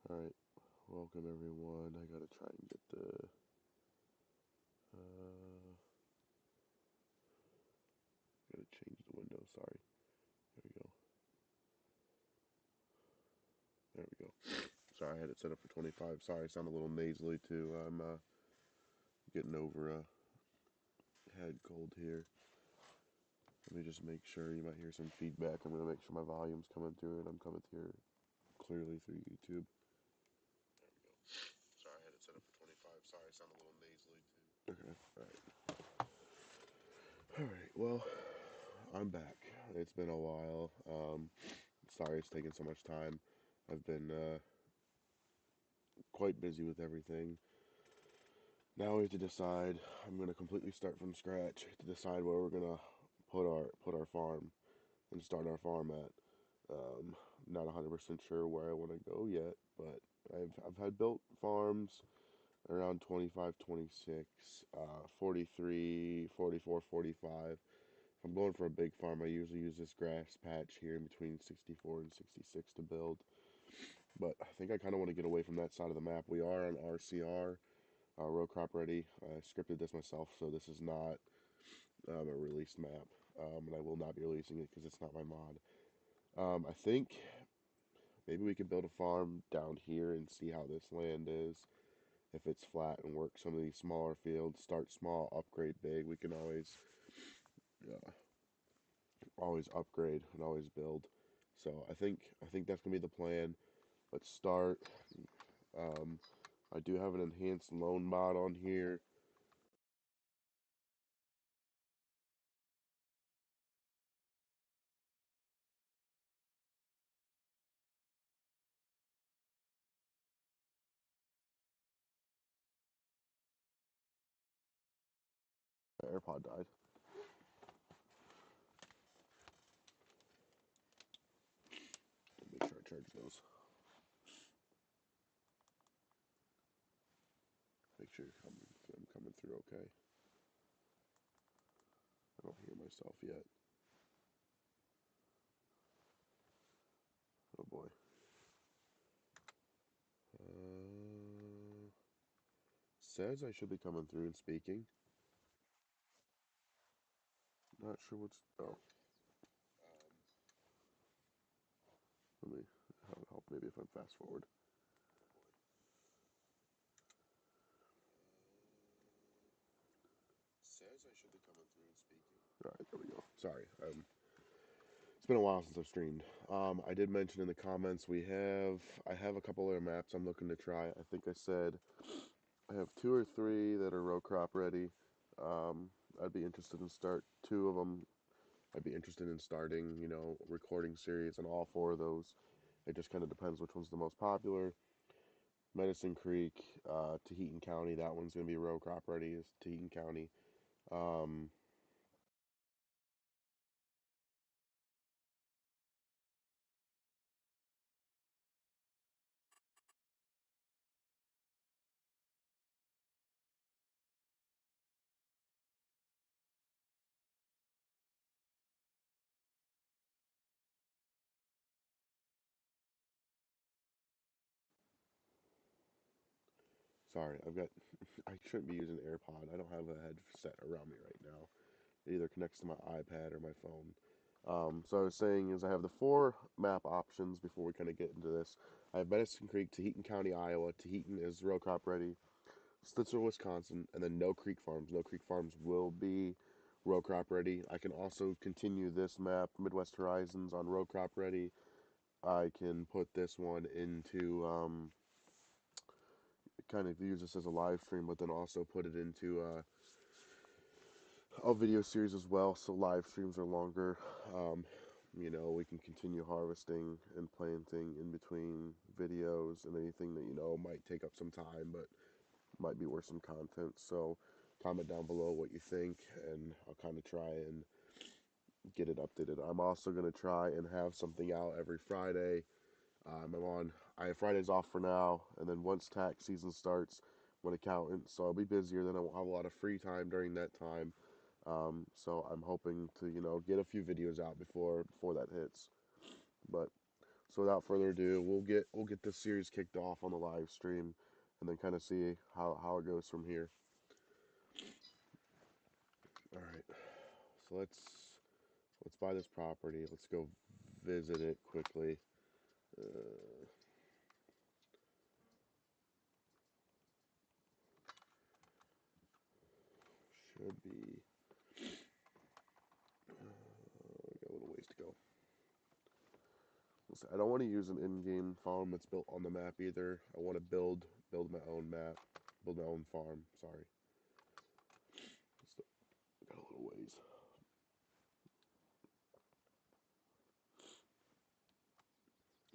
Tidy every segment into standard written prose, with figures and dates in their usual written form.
Alright, welcome everyone. I gotta try and get the, gotta change the window, sorry. There we go. There we go. Sorry, I had it set up for 25. Sorry, I sound a little nasally too. I'm, getting over a head cold here. Let me just make sure. You might hear some feedback. I'm gonna make sure my volume's coming through and I'm coming through clearly through YouTube. There we go. Sorry, I had it set up for 25. Sorry, I sound a little nasally too. Okay, alright, well, I'm back. It's been a while. Sorry it's taken so much time. I've been quite busy with everything. Now we have to decide. I'm gonna completely start from scratch to decide where we're gonna put our farm and start our farm at. Not 100% sure where I want to go yet, but I've had built farms around 25, 26, 43, 44, 45. If I'm going for a big farm, I usually use this grass patch here in between 64 and 66 to build. But I think I kind of want to get away from that side of the map. We are on RCR, row crop ready. I scripted this myself, so this is not a released map. And I will not be releasing it because it's not my mod. I think maybe we could build a farm down here and see how this land is. If it's flat and work some of these smaller fields, start small, upgrade big. We can always upgrade and always build. So I think that's gonna be the plan. Let's start. Um, I do have an enhanced loan mod on here. My AirPod died. Make sure I charge those. Make sure I'm coming through okay. I don't hear myself yet. Oh boy. Says I should be coming through and speaking. Not sure what's. Oh, let me have it help maybe if I fast forward. Says I should be coming through and speaking. Alright, there we go. Sorry. It's been a while since I've streamed. I did mention in the comments I have a couple other maps I'm looking to try. I think I said I have two or three that are row crop ready. I'd be interested in start two of them. I'd be interested in starting, recording series on all four of those. It just kind of depends which one's the most popular. Medicine Creek, Taheton County. That one's gonna be row crop ready. Is Taheton County. Um, Sorry, I shouldn't be using AirPod. I don't have a headset around me right now. It either connects to my iPad or my phone. So I was saying is I have the four map options before we kind of get into this. I have Medicine Creek, Taheton County, Iowa. Taheton is row crop ready. Stizler, Wisconsin, and then No Creek Farms. No Creek Farms will be row crop ready. I can also continue this map, Midwest Horizons, on row crop ready. I can put this one into kind of use this as a live stream, but then also put it into a video series as well. So live streams are longer. Um, we can continue harvesting and planting in between videos and anything that might take up some time, but might be worth some content. So comment down below what you think, and I'll kind of try and get it updated. I'm also gonna try and have something out every Friday. I have Fridays off for now, and then once tax season starts, I'm an accountant, so I'll be busier. Then I won't have a lot of free time during that time. So I'm hoping to, get a few videos out before that hits. But So without further ado, we'll get this series kicked off on the live stream, and then kind of see how it goes from here. All right. So let's buy this property. Let's go visit it quickly. Should be. Got a little ways to go. I don't want to use an in-game farm that's built on the map either. I want to build my own map, build my own farm. Sorry. Got a little ways.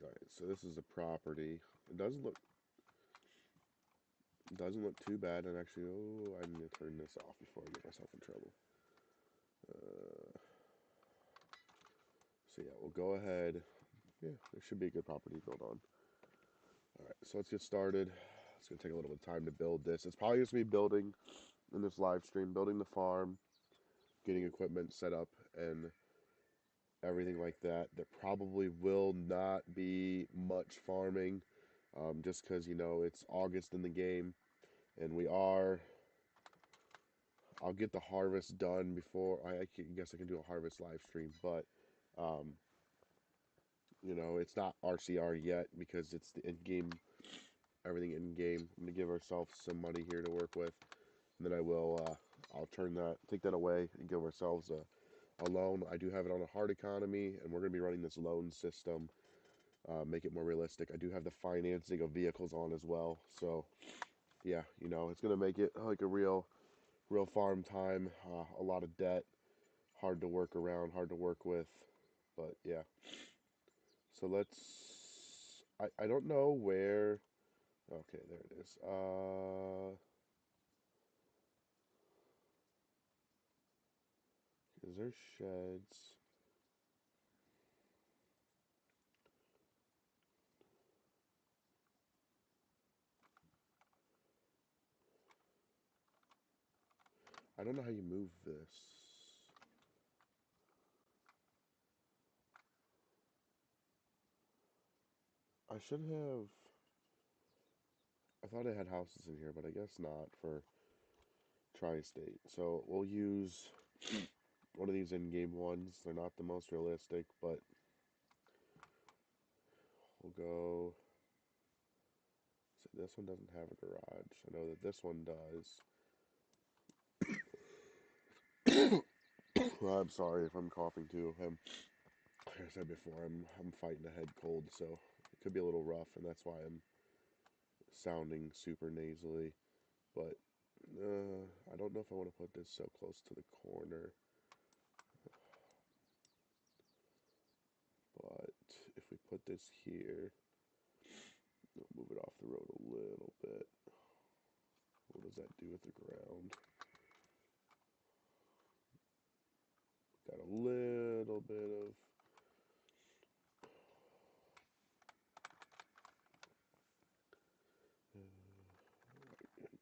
All right, so this is a property. It doesn't look too bad. And actually, oh, I need to turn this off before I get myself in trouble. So yeah, we'll go ahead. Yeah, there should be a good property to build on. All right, so let's get started. It's gonna take a little bit of time to build this. It's probably just me building in this live stream, building the farm, getting equipment set up, and everything like that. There probably will not be much farming, just because it's August in the game, and I'll get the harvest done before I guess I can do a harvest live stream, but um, it's not RCR yet because it's the in-game, everything in-game. I'm gonna give ourselves some money here to work with, and then I'll take that away and give ourselves a loan. I do have it on a hard economy, and we're gonna be running this loan system, make it more realistic. I do have the financing of vehicles on as well, so yeah, it's gonna make it like a real farm time. A lot of debt, hard to work around, hard to work with, but yeah. So I don't know where. Okay, there it is. Is there sheds? I don't know how you move this. I should have. I thought I had houses in here, but I guess not for Tri-State. So we'll use one of these in-game ones. They're not the most realistic, but we'll go. So this one doesn't have a garage. I know that this one does. Well, I'm sorry if I'm coughing too. Like I said before, I'm fighting a head cold, so it could be a little rough, and that's why I'm sounding super nasally. But I don't know if I want to put this so close to the corner. But if we put this here, we'll move it off the road a little bit. What does that do with the ground? Got a little bit of.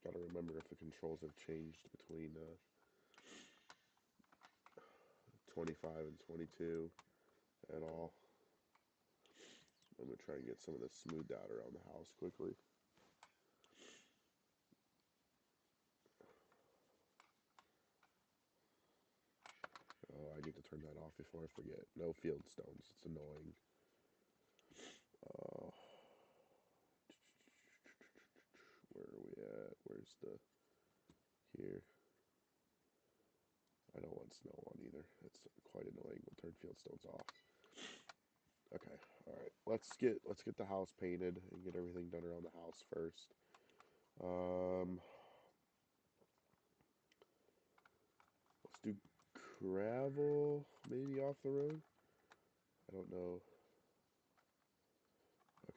Gotta remember if the controls have changed between 25 and 22 at all. I'm gonna try and get some of this smoothed out around the house quickly. Oh, I need to turn that off before I forget. No field stones. It's annoying. Uh, where are we at? Where's the... Here. I don't want snow on either. That's quite annoying. We'll turn field stones off. Okay, alright. Let's get the house painted and get everything done around the house first. Let's do gravel maybe off the road. I don't know.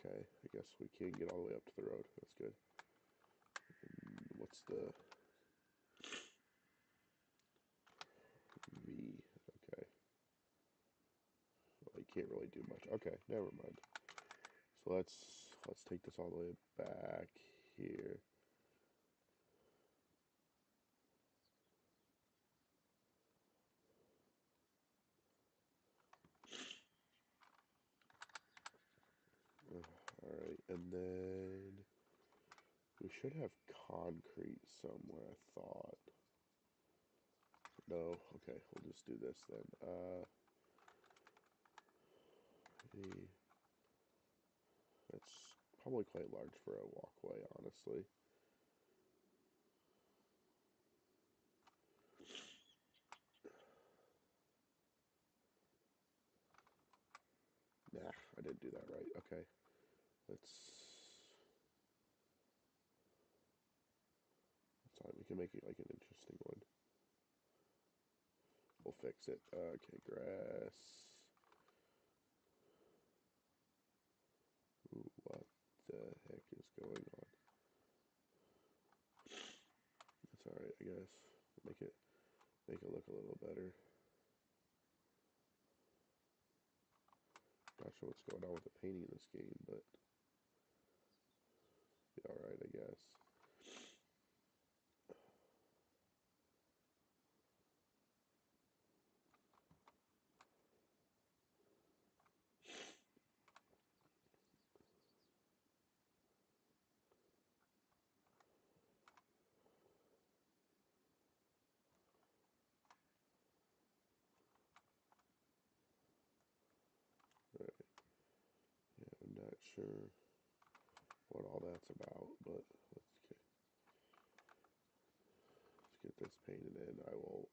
Okay, I guess we can't get all the way up to the road. That's good. What's the V? Okay. Well, you can't really do much. Okay, never mind. So let's take this all the way back here. And then we should have concrete somewhere, I thought. No, okay, we'll just do this then. That's probably quite large for a walkway, honestly. Nah, I didn't do that right. Okay, let's. That's fine. We can make it like an interesting one. We'll fix it. Okay, grass. Ooh, what the heck is going on? That's alright, I guess. Make it look a little better. Not sure what's going on with the painting in this game, but be alright, I guess. Alright. Yeah, I'm not sure what all that's about, but let's get this painted in.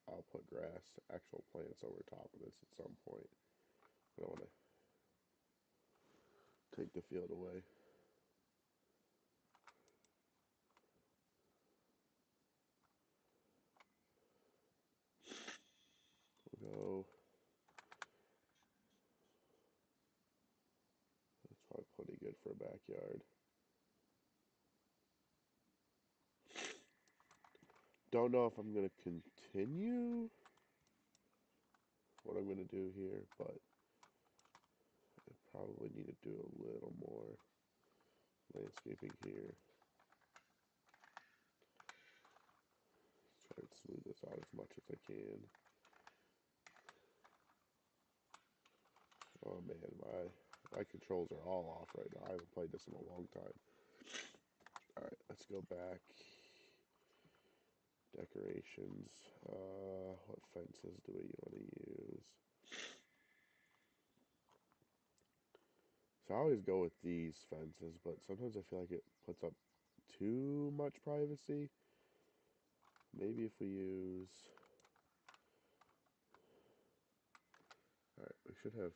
I'll put grass, actual plants over top of this at some point. I don't want to take the field away. We'll go. That's probably pretty good for a backyard. Don't know if I'm going to continue what I'm going to do here, but I probably need to do a little more landscaping here. Try and smooth this out as much as I can. Oh man, my controls are all off right now. I haven't played this in a long time. Alright, let's go back. Decorations. What fences do we want to use? So I always go with these fences, but sometimes I feel like it puts up too much privacy. Maybe if we use... Alright, we should have...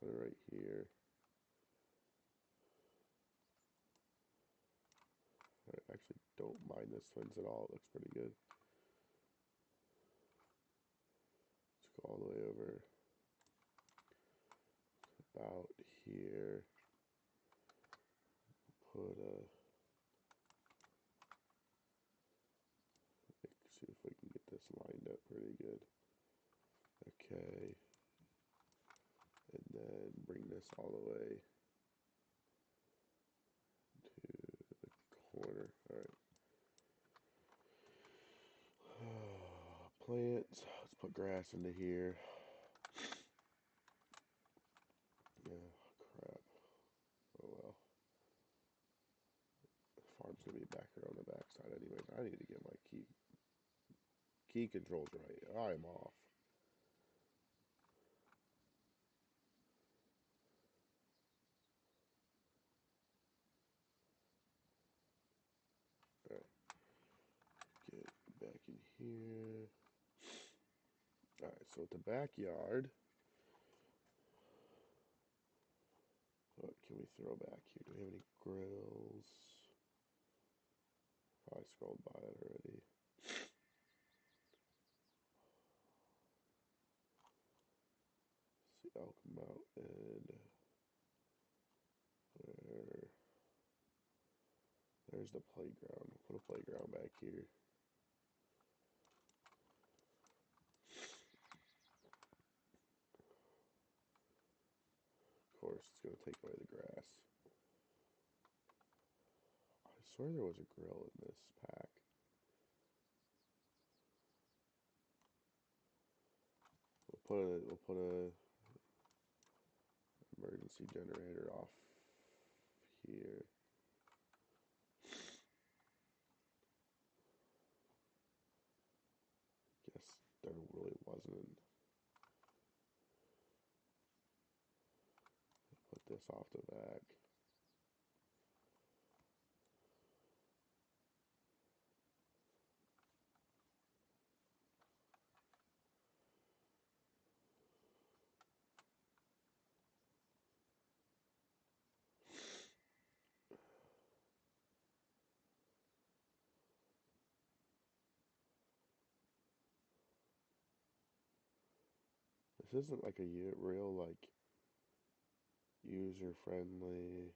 Put it right here. I actually don't mind this fence at all. It looks pretty good. Let's go all the way over about here. Put a... See if we can get this lined up pretty good. Okay. And then bring this all the way to the corner. Alright. Plants. Let's put grass into here. Yeah, crap. Oh well. The farm's gonna be back here on the backside anyways. I need to get my key controls right. I'm off. Alright. Get back in here. Alright, so the backyard. What can we throw back here? Do we have any grills? I scrolled by it already. See Elk Mountain. There's the playground. Put a playground back here. Of course, it's going to take away the grass. I swear there was a grill in this pack. we'll put a emergency generator off here. Guess there really wasn't. Put this off the back. This isn't like a real like user friendly.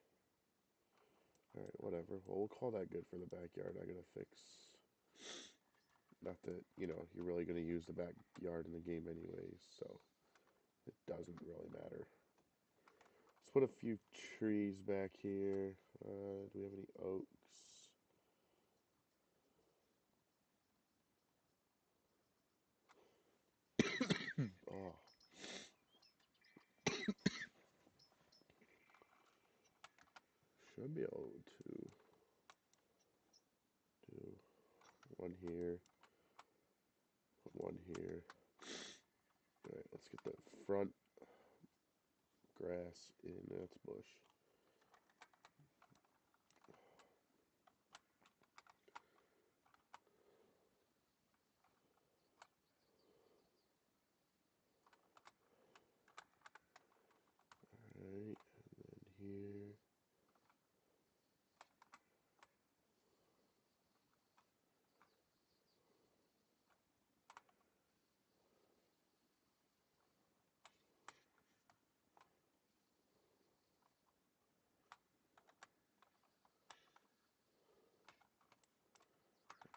Alright, whatever. Well, we'll call that good for the backyard. I gotta fix. Not that, you're really gonna use the backyard in the game anyways, so it doesn't really matter. Let's put a few trees back here. Do we have any oaks? Oh. Should be able to do one here, put one here. Alright, let's get the front grass in. That's bush. Alright, and then here.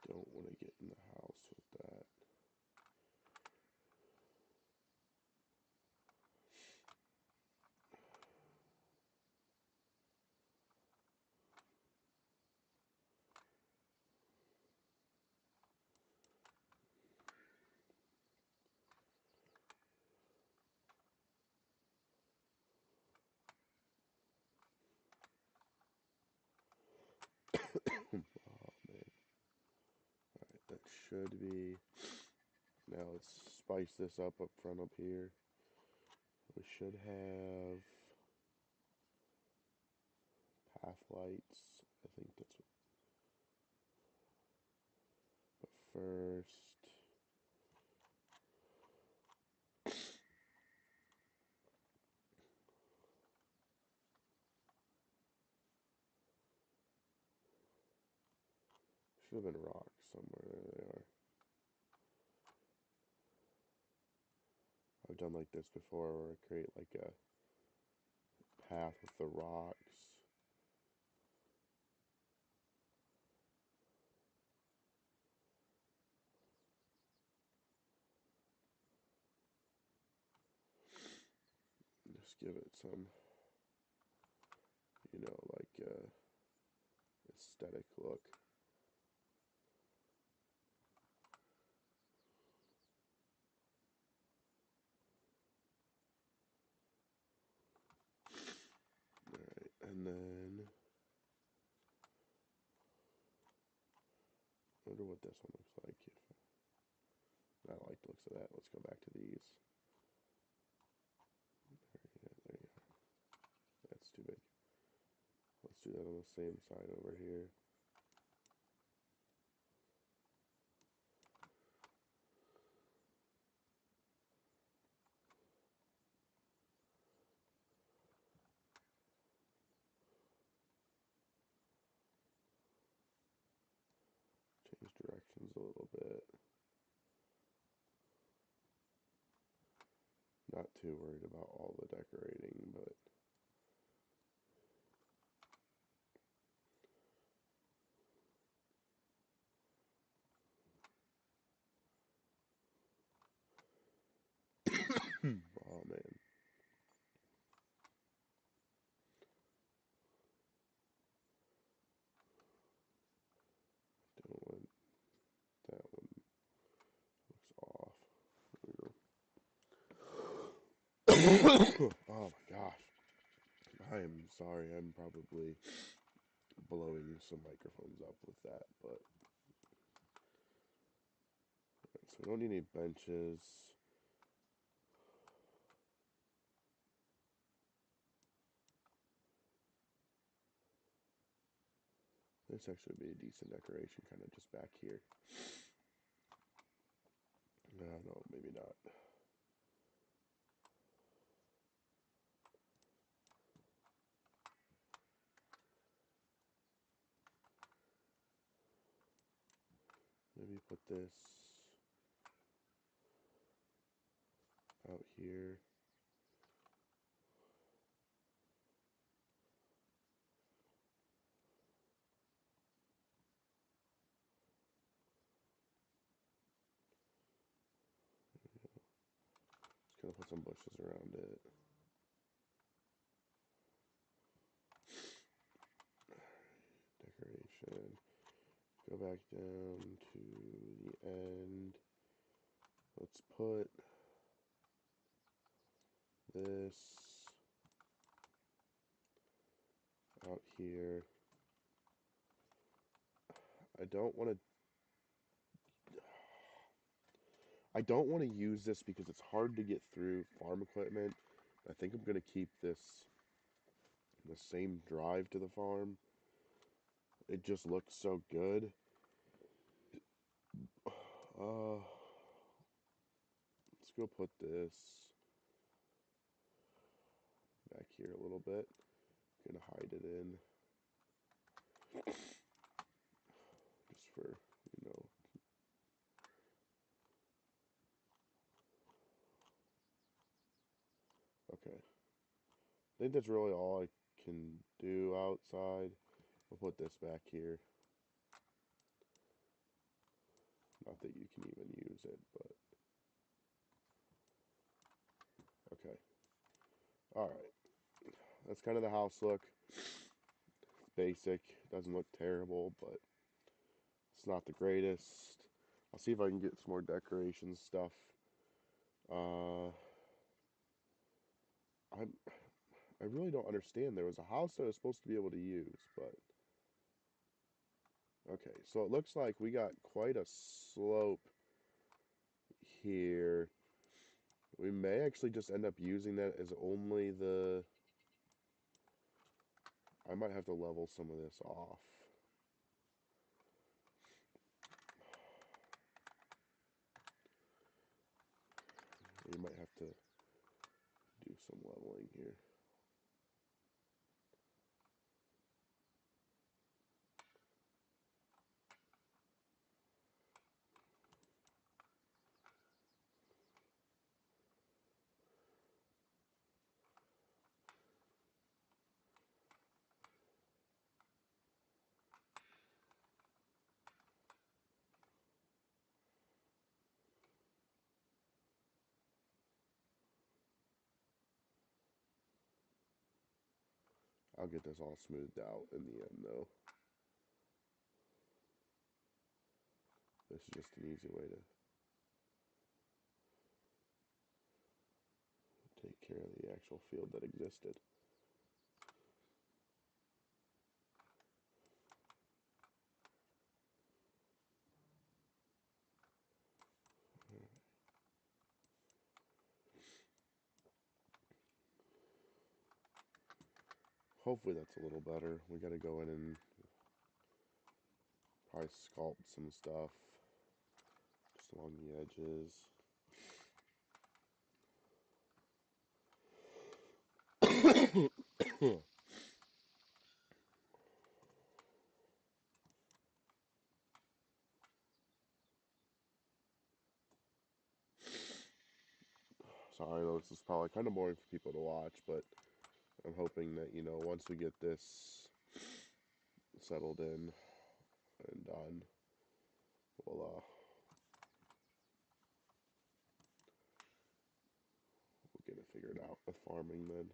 Don't want to get in the house with that. Oh man. Alright, that should be. Now let's spice this up front up here. We should have path lights. I think that's what. But first. Should have been rocks somewhere. There they are. I've done like this before where I create like a path with the rocks. Just give it some, like aesthetic look. Alright, and then I wonder what this one looks like. If I like the looks of that. Let's go back to these. There you go. That's too big. Let's do that on the same side over here. Change directions a little bit. Not too worried about all the decorating, but oh man. Don't want that one. Looks off. There we go. Oh my gosh. I am sorry. I'm probably blowing some microphones up with that, but so we don't need any benches. This actually would be a decent decoration, kind of just back here. No, maybe not. Maybe put this out here. Just gonna put some bushes around it. Decoration. Go back down to the end. Let's put this out here. I don't want to use this because it's hard to get through farm equipment. I think I'm gonna keep this the same drive to the farm. It just looks so good. Uh, let's go put this back here a little bit. I'm gonna hide it in just for, you know. Okay. I think that's really all I can do outside. I'll put this back here. Not that you can even use it, but okay. Alright. That's kind of the house look. Basic. Doesn't look terrible, but it's not the greatest. I'll see if I can get some more decoration stuff. Uh, I'm, I really don't understand. There was a house that I was supposed to be able to use, but okay. So it looks like we got quite a slope here. We may actually just end up using that as only the. I might have to level some of this off. We might have to do some leveling here. I'll get this all smoothed out in the end, though. This is just an easy way to take care of the actual field that existed. Hopefully that's a little better. We gotta go in and probably sculpt some stuff just along the edges. Sorry, though, this is probably kind of boring for people to watch, but I'm hoping that, you know, once we get this settled in and done, we'll get it figured out with farming then.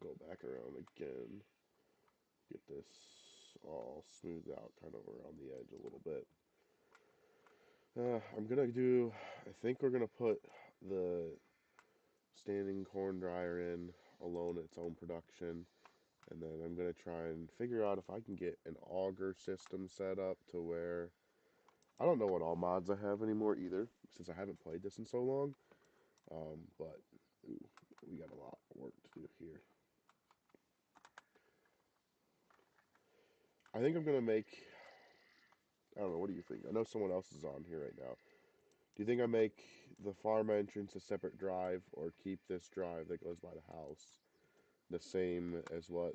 Go back around again. Get this. all smoothed out kind of around the edge a little bit. I'm gonna do, I think we're gonna put the standing corn dryer in alone, its own production. And then I'm going to try and figure out if I can get an auger system set up to where, I don't know what all mods I have anymore either, since I haven't played this in so long. But ooh, we got a lot of work to do here. I think I'm going to make, I don't know, what do you think? I know someone else is on here right now. Do you think I make the farm entrance a separate drive, or keep this drive that goes by the house the same as what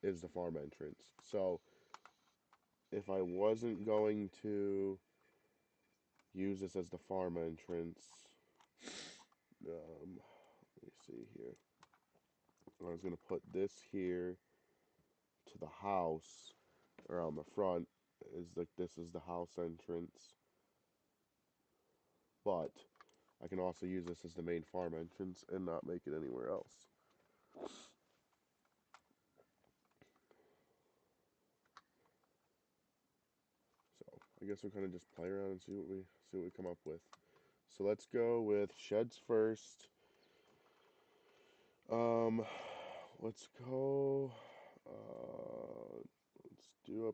is the farm entrance? So if I wasn't going to use this as the farm entrance, let me see here. I was going to put this here to the house around the front. Is like this is the house entrance, but I can also use this as the main farm entrance and not make it anywhere else. So I guess we'll kind of just play around and see what we come up with. So let's go with sheds first. Let's go. Let's do a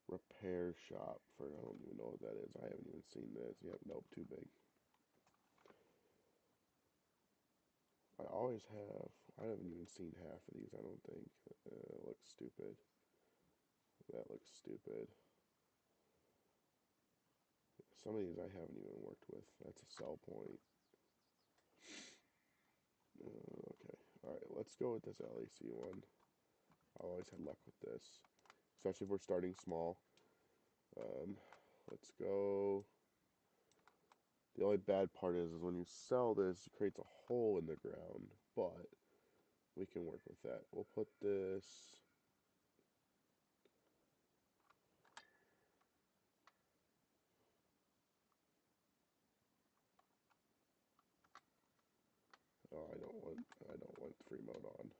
repair shop for, I don't even know what that is. I haven't even seen this. Yep, nope, too big. I haven't even seen half of these, I don't think. Looks stupid. That looks stupid. Some of these I haven't even worked with. That's a sell point. Okay, alright, let's go with this LAC one. I always had luck with this, especially if we're starting small. Let's go. The only bad part is when you sell this, it creates a hole in the ground, but we can work with that. We'll put this. Oh, I don't want free mode on.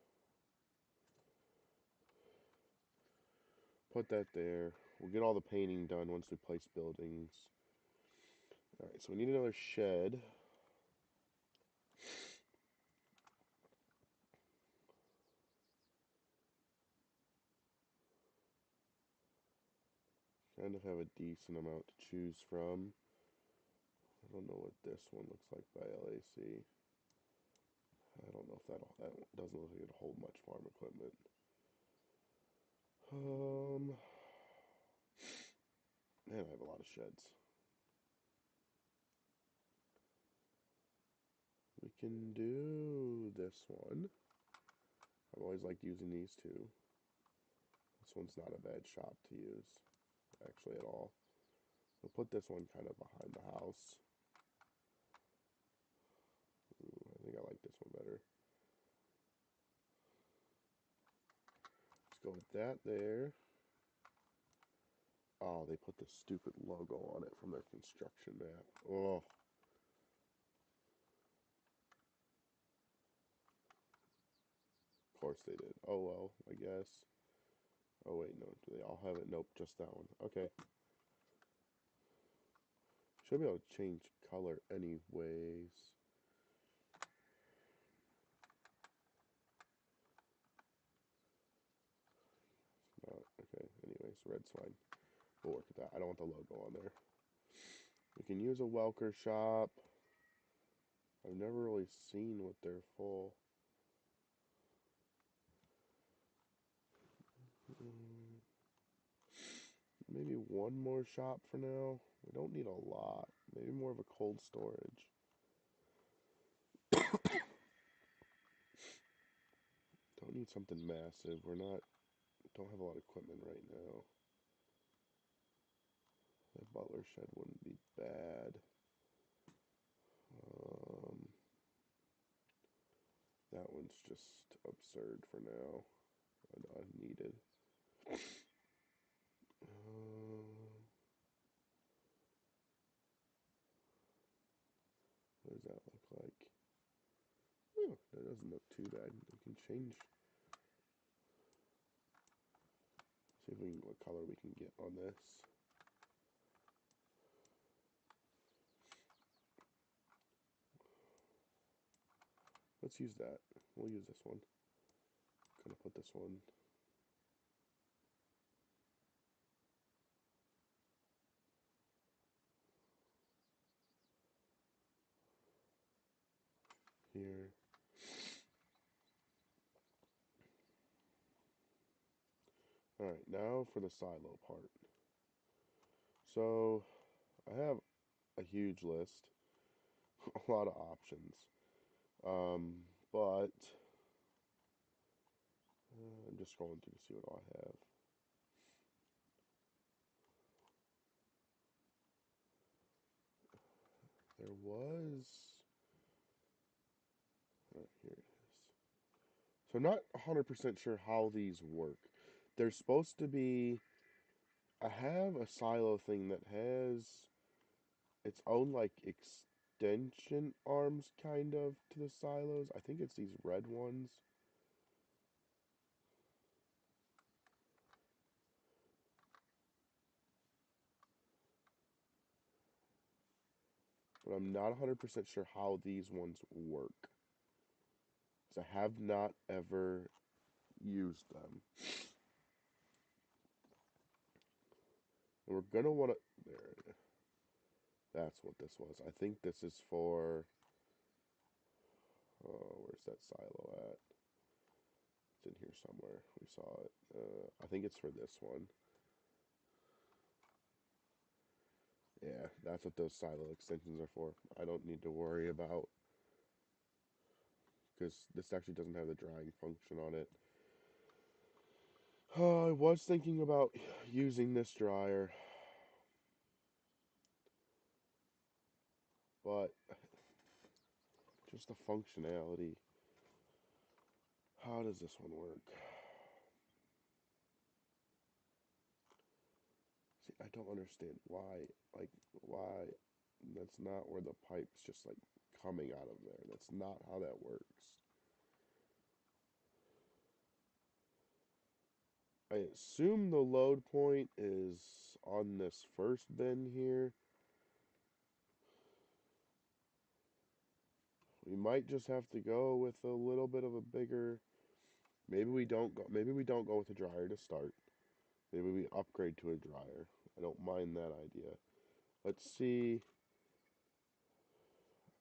Put that there. We'll get all the painting done once we place buildings. Alright, so we need another shed. Kind of have a decent amount to choose from. I don't know what this one looks like by LAC. I don't know if that doesn't look like it'll hold much farm equipment. Man, I have a lot of sheds. We can do this one. I've always liked using these two. This one's not a bad shop to use, actually, at all. We'll put this one kind of behind the house. Ooh, I think I like this one better. Let's go with that there. Oh, they put the stupid logo on it from their construction map. Oh. Of course they did. Oh well, I guess. Oh wait, no. Do they all have it? Nope, just that one. Okay. Should be able to change color anyways. Okay, anyways, red's fine. We'll work with that. I don't want the logo on there. We can use a Welker shop. I've never really seen what they're full. Maybe one more shop for now. We don't need a lot. Maybe more of a cold storage. Don't need something massive. Don't have a lot of equipment right now. That butler shed wouldn't be bad. That one's just absurd for now. Unneeded. What does that look like? Oh, that doesn't look too bad. We can change. See if we can, what color we can get on this. Let's use that. We'll use this one. Gonna put this one. Here. Alright, now for the silo part. So, I have a huge list. A lot of options. But I'm just scrolling through to see what I have. There was... here it is. So I'm not 100% sure how these work. There's supposed to be... I have a silo thing that has its own, like, extension arms, kind of, to the silos. I think it's these red ones. But I'm not 100% sure how these ones work. Because I have not ever used them. And we're going to want to... There. That's what this was. I think this is for... Oh, where's that silo at? It's in here somewhere. We saw it. I think it's for this one. Yeah, that's what those silo extensions are for. I don't need to worry about... Because this actually doesn't have the drying function on it. I was thinking about using this dryer. But... just the functionality. How does this one work? See, I don't understand why. Like, why? That's not where the pipe's just, like, coming out of there. That's not how that works. I assume the load point is on this first bin here. We might just have to go with a little bit of a bigger... Maybe we don't go with a dryer to start. Maybe we upgrade to a dryer. I don't mind that idea. Let's see.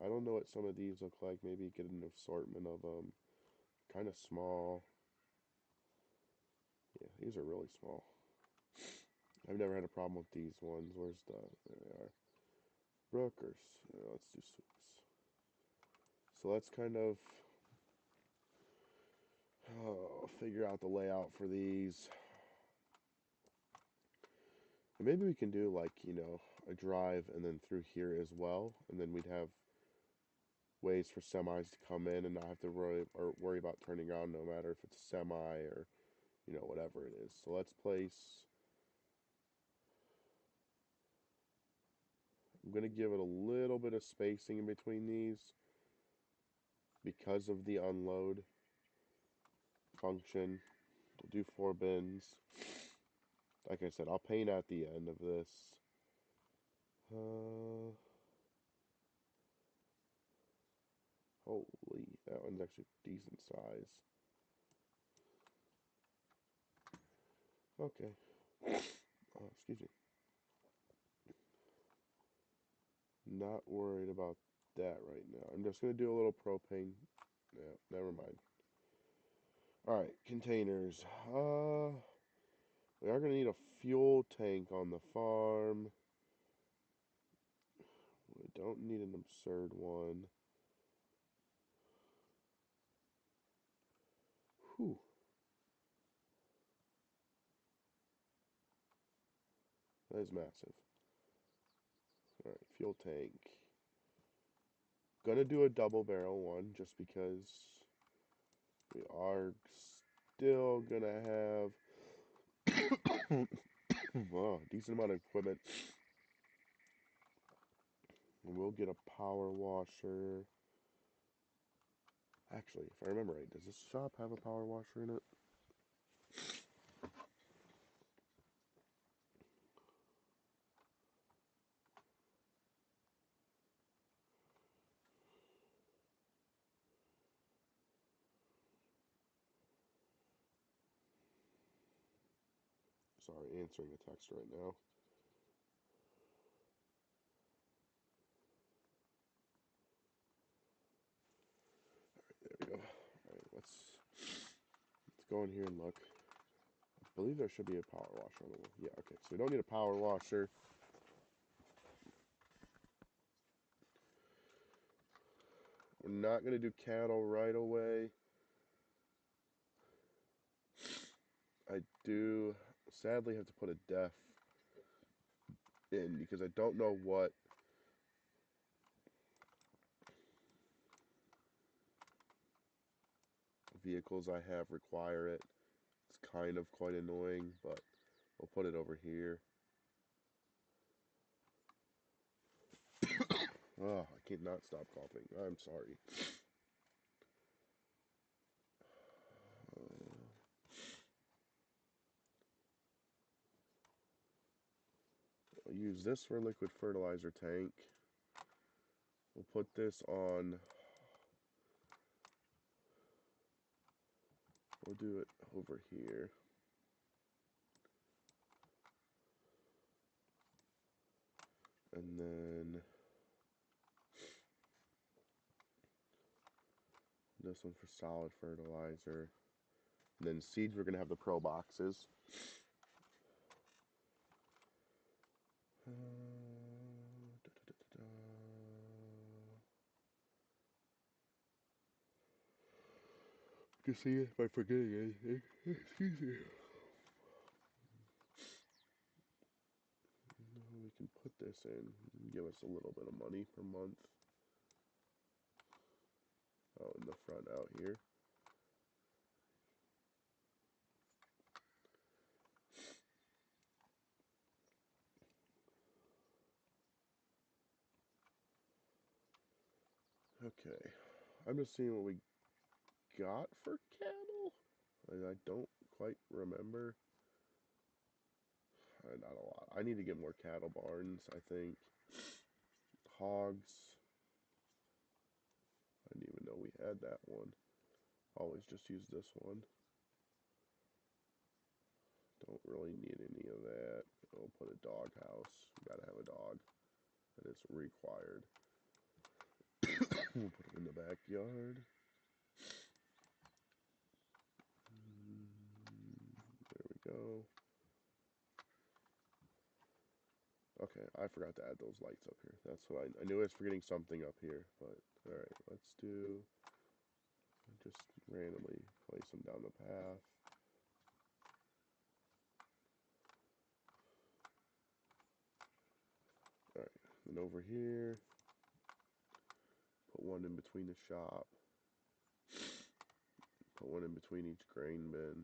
I don't know what some of these look like. Maybe get an assortment of them. Kind of small. Yeah, these are really small. I've never had a problem with these ones. Where's the... There they are. Brokers. Let's do sweeps. So let's kind of figure out the layout for these. And maybe we can do, like, you know, a drive and then through here as well. And then we'd have ways for semis to come in and not have to worry about turning around, no matter if it's a semi or, you know, whatever it is. So let's place... I'm going to give it a little bit of spacing in between these because of the unload function. We'll do 4 bins. Like I said, I'll paint at the end of this. Holy, that one's actually decent size. Okay. Excuse me. Not worried about that right now. I'm just going to do a little propane. Yeah, never mind. Alright, containers. We are going to need a fuel tank on the farm. We don't need an absurd one. Whew. That is massive. Alright, fuel tank. Gonna do a double barrel one just because we are still gonna have wow, decent amount of equipment. And we'll get a power washer. Actually, if I remember right, does this shop have a power washer in it? sorry, answering a text right now. There we go. Alright, let's go in here and look. I believe there should be a power washer on the wall. Yeah, okay, so we don't need a power washer. We're not going to do cattle right away. I do sadly have to put a def in because I don't know what vehicles I have require it. It's kind of quite annoying, but we'll put it over here. Oh, I cannot stop coughing. I'm sorry. I'll use this for liquid fertilizer tank. We'll put this on. We'll do it over here. And then this one for solid fertilizer. And then seeds, we're going to have the pro boxes. You can see it by forgetting anything. Excuse me. We can put this in, give us a little bit of money per month. Oh, in the front out here. Okay, I'm just seeing what we got for cattle. I don't quite remember. Not a lot. I need to get more cattle barns, I think. Hogs. I didn't even know we had that one. Always just use this one. Don't really need any of that. I'll put a dog house. Gotta have a dog. And it's required. We'll put it in the backyard. There we go. Okay, I forgot to add those lights up here. That's what I knew I was forgetting something up here, but alright, let's do just randomly place them down the path. Alright, and over here, put one in between the shop. Put one in between each grain bin.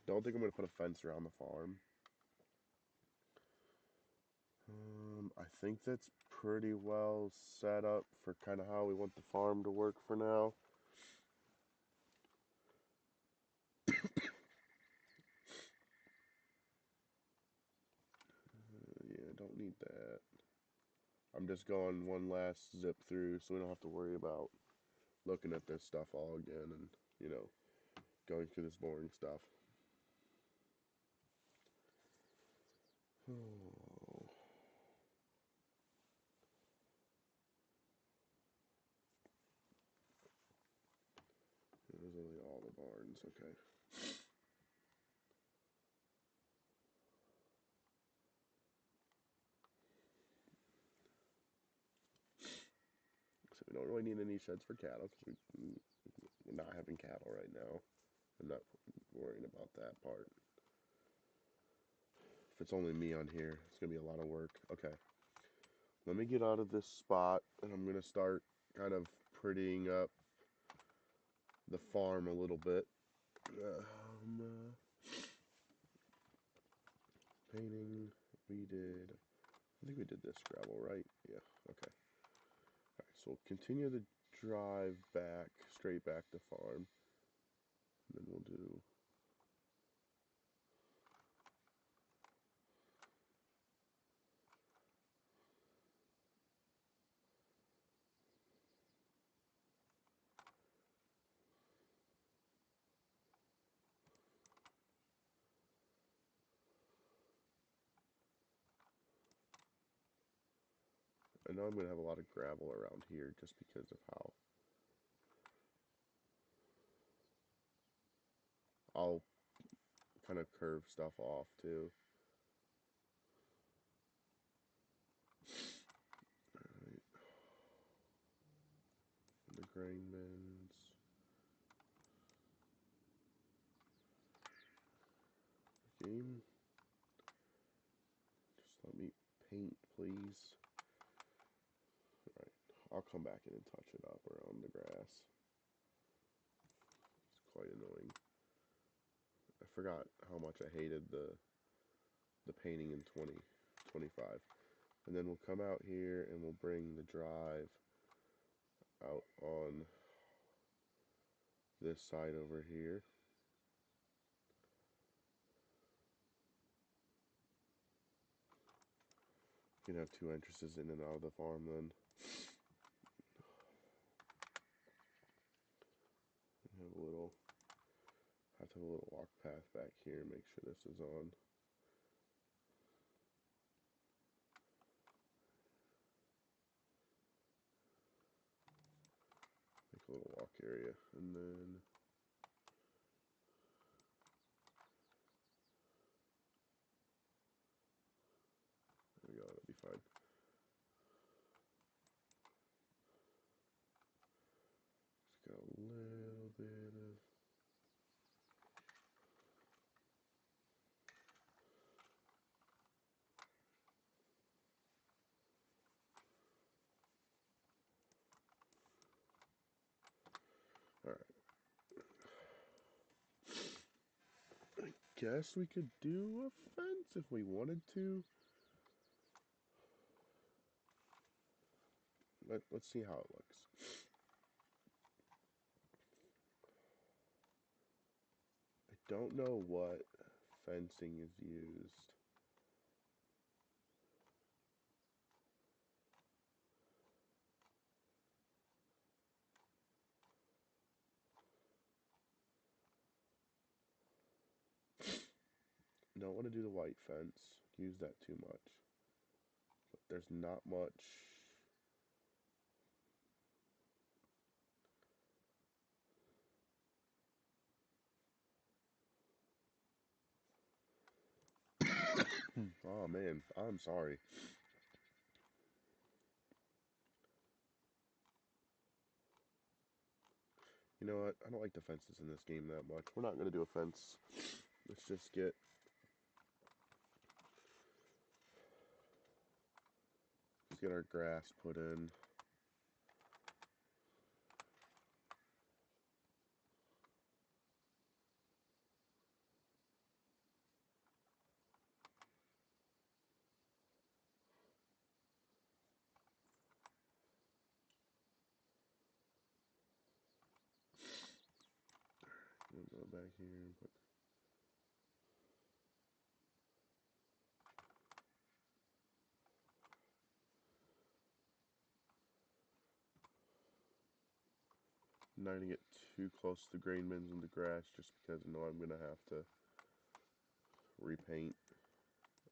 Don't think I'm going to put a fence around the farm. I think that's pretty well set up for kind of how we want the farm to work for now. Yeah, don't need that. I'm just going one last zip through so we don't have to worry about looking at this stuff all again and, you know, going through this boring stuff. Oh. There's only all the barns, okay. So we don't really need any sheds for cattle because we're not having cattle right now. I'm not worrying about that part. If it's only me on here, it's going to be a lot of work. Okay. Let me get out of this spot, and I'm going to start kind of prettying up the farm a little bit. Painting, we did, I think we did this gravel, right? Yeah, okay. Alright, so we'll continue the drive back, straight back to farm. And then we'll do I know I'm going to have a lot of gravel around here just because of how I'll kind of curve stuff off too. Alright. The grain bins. Game. Just let me paint, please. Alright. I'll come back in and touch it up around the grass. It's quite annoying. I forgot how much I hated the painting in 2025. And then we'll come out here and we'll bring the drive out on this side over here. You can have two entrances in and out of the farm then. Have to have a little walk path back here, make sure this is on. Make a little walk area, and then there we go, that'll be fine. Just got a little bit of alright. I guess we could do a fence if we wanted to. Let's see how it looks. I don't know what fencing is used. Don't want to do the white fence. Use that too much. But there's not much. Oh man, I'm sorry. You know what? I don't like the fences in this game that much. We're not going to do a fence. Let's just get our grass put in. We'll go back here and put. I'm not going to get too close to the grain bins and the grass just because I know I'm going to have to repaint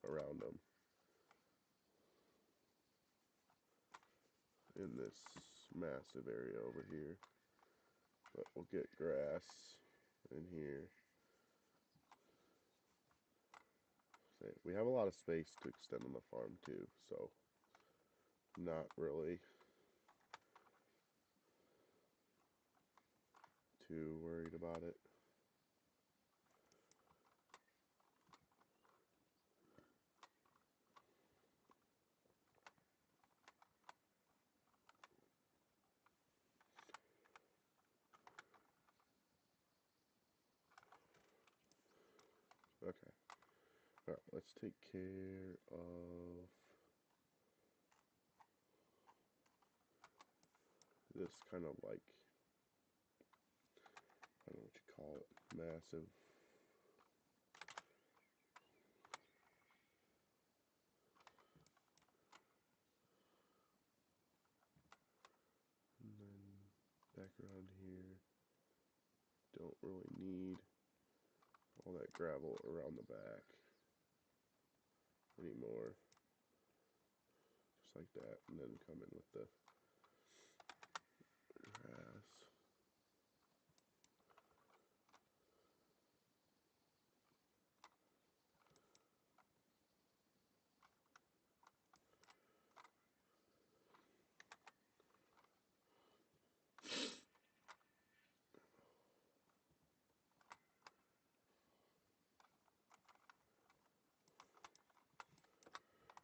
around them in this massive area over here. But we'll get grass in here. We have a lot of space to extend on the farm too, so not really too worried about it. Okay. Alright, let's take care of this kind of like, I don't know what you call it, massive. And then back around here, don't really need all that gravel around the back anymore. just like that, and then come in with the grass.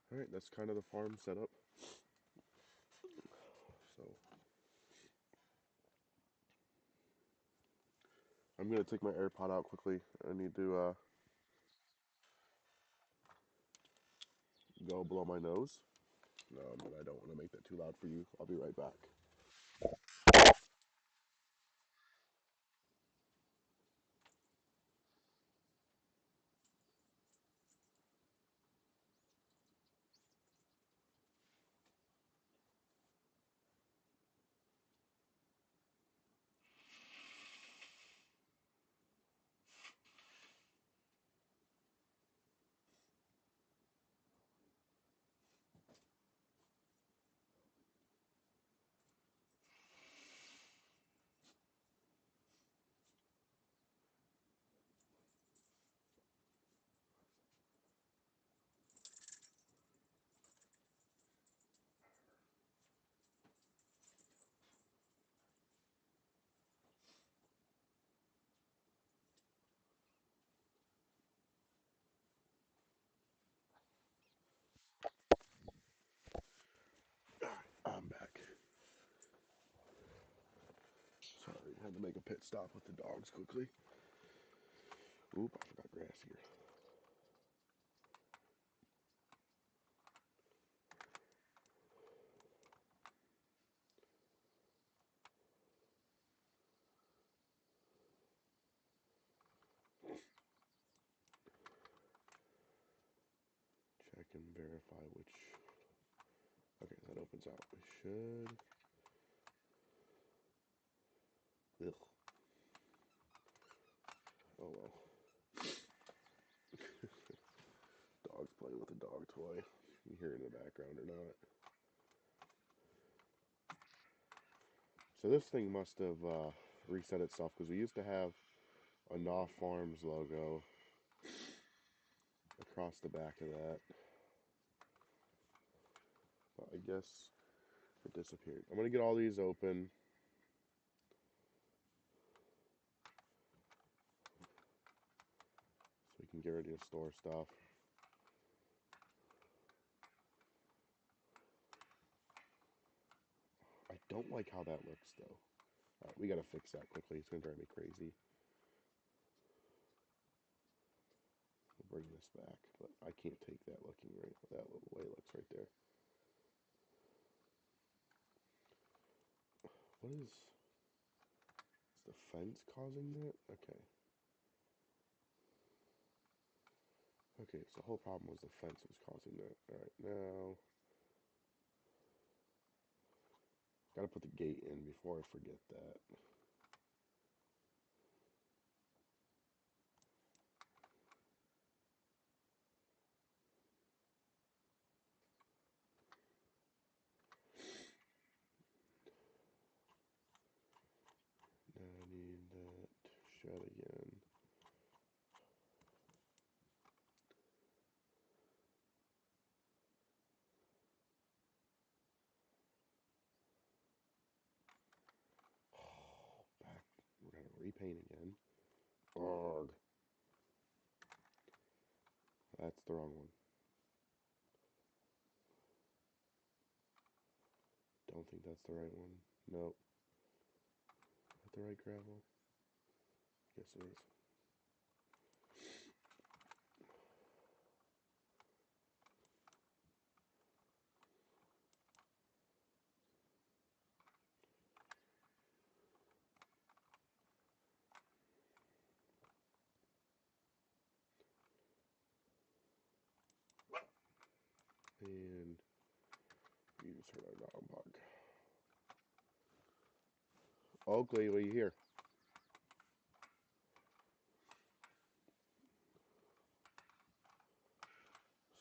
Alright, that's kind of the farm setup. So I'm gonna take my AirPod out quickly. I need to go blow my nose. But I don't want to make that too loud for you. I'll be right back. I'm back. Sorry, had to make a pit stop with the dogs quickly. Oop, I forgot grass here. Check and verify which. Okay, that opens out. We should. Ugh. Oh well. Dog's playing with a dog toy. You hear it in the background or not? So this thing must have reset itself because we used to have a Knopf Farms logo across the back of that. But I guess it disappeared. I'm gonna get all these open. So we can get ready to store stuff. I don't like how that looks though. Alright, we gotta fix that quickly. It's gonna drive me crazy. We'll bring this back, but I can't take that looking right. That little way it looks right there. What is the fence causing that? Okay. Okay, so the whole problem was the fence was causing that. Alright, now gotta put the gate in before I forget that. Now I need that shut again. Oh, back. We're gonna repaint again. Ugh. That's the wrong one. Don't think that's the right one. Nope. Is that the right gravel? Yes, it is. And you just heard our dog bark. Oakley, what are you here?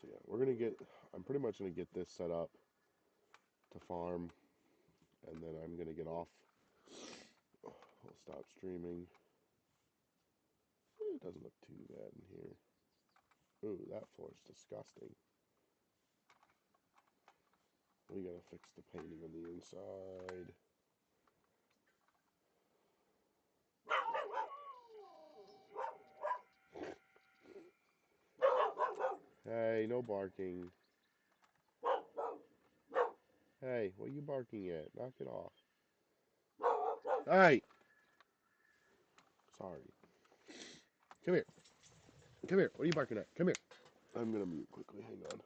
So yeah, we're gonna get. I'm pretty much gonna get this set up to farm, and then I'm gonna get off. I'll stop streaming. It doesn't look too bad in here. Ooh, that floor's disgusting. We gotta fix the painting on the inside. Hey, no barking. Hey, what are you barking at? Knock it off. Hey! Sorry. Come here. Come here. What are you barking at? Come here. I'm gonna mute quickly. Hang on.